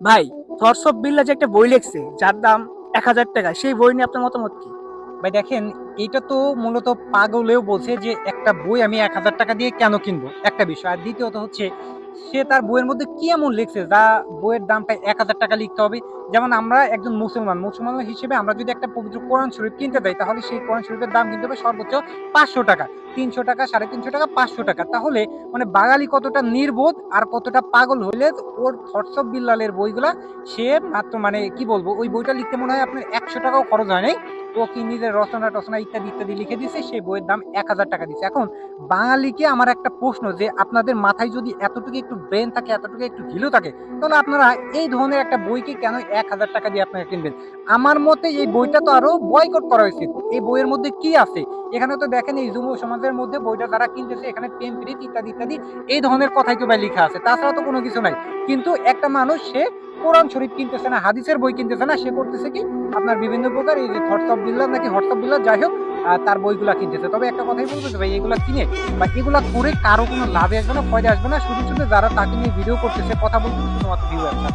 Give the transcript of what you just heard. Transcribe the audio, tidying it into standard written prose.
ভাই, thoughts of বিল্লাহ যে একটা বই লিখছে যার দাম ১,০০০ টাকা, সেই বই নিয়ে আপনার মতামত কি? ভাই দেখেন, এইটা তো মূলত পাগলেও বলছে যে একটা বই আমি ১,০০০ টাকা দিয়ে কেন কিনবো, একটা বিষয়। আর দ্বিতীয়ত হচ্ছে সে তার বইয়ের মধ্যে কি এমন লিখছে যা বইয়ের দামটা ১,০০০ টাকা লিখতে হবে। যেমন আমরা একজন মুসলমান মুসলমান হিসেবে আমরা যদি একটা পবিত্র কোরআন শরীফ কিনতে যাই, তাহলে সেই কোরআন শরীফের দাম কিনতে হবে সর্বোচ্চ ৫০০ টাকা, ৩০০ টাকা, ৩৫০ টাকা, ৫০০ টাকা। তাহলে মানে বাঙালি কতটা নির্বোধ আর কতটা পাগল হইলে ওর থটস অফ বিল্লালের বইগুলা সে মাত্র মানে কি বলবো, ওই বইটা লিখতে মনে হয় আপনার ১০০ টাকাও খরচ হয় নাই। ও কি নিজের রচনা টচনা ইত্যাদি ইত্যাদি লিখে দিছে, সেই বইয়ের দাম ১,০০০ টাকা দিচ্ছে। এখন বাঙালিকে আমার একটা প্রশ্ন, যে আপনাদের মাথায় যদি এতটুকু একটু ব্রেন থাকে, এতটুকু একটু ঘিলু থাকে, তাহলে আপনারা এই ধরনের একটা বইকে কেন ১,০০০ টাকা দিয়ে আপনারা কিনবেন? আমার মতে এই বইটা তো আরো বয়কট করা উচিত। এই বইয়ের মধ্যে কি আছে? এখানে তো দেখেন এই যুব সমাজের মধ্যে বইটা যারা কিনতেছে, এখানে প্রেম প্রীতি ইত্যাদি ইত্যাদি এই ধরনের কথাই তো ভাই লেখা আছে, তাছাড়া তো কোনো কিছু নাই। কিন্তু একটা মানুষ সে কোরআন শরীফ কিনতেছে না, হাদিসের বই কিনতেছে না, সে করতেছে কি আপনার বিভিন্ন প্রকার এই যে থটস অফ বিল্লাহ নাকি হোয়াটস অফ বিল্লাহ, যাই হোক, তার বইগুলা কিনতেছে। তবে একটা কথাই বলবো যে ভাই, এগুলা কিনে বা এগুলা করে কারো কোনো লাভে আসবে না, ফয়দা আসবে না। শুধু শুধু যারা তাকে নিয়ে ভিডিও করতেছে, কথা বলতেছে, শুধুমাত্র ভিউ আসবে।